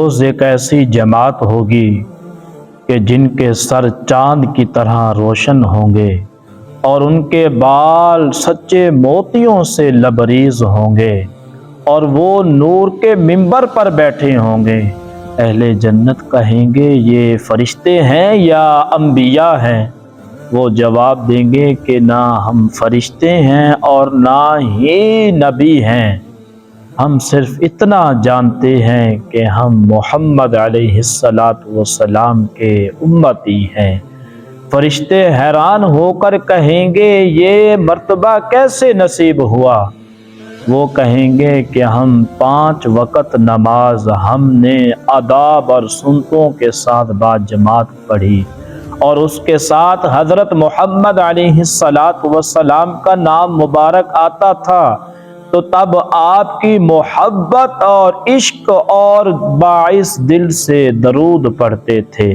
روز ایک ایسی جماعت ہوگی کہ جن کے سر چاند کی طرح روشن ہوں گے اور ان کے بال سچے موتیوں سے لبریز ہوں گے اور وہ نور کے منبر پر بیٹھے ہوں گے۔ اہل جنت کہیں گے یہ فرشتے ہیں یا انبیاء ہیں؟ وہ جواب دیں گے کہ نہ ہم فرشتے ہیں اور نہ ہی نبی ہیں، ہم صرف اتنا جانتے ہیں کہ ہم محمد علیہ السلام کے امتی ہیں۔ فرشتے حیران ہو کر کہیں گے یہ مرتبہ کیسے نصیب ہوا؟ وہ کہیں گے کہ ہم 5 وقت نماز ہم نے آداب اور سنتوں کے ساتھ باجماعت پڑھی، اور اس کے ساتھ حضرت محمد علیہ السلام کا نام مبارک آتا تھا، تو تب آپ کی محبت اور عشق اور باعث دل سے درود پڑھتے تھے۔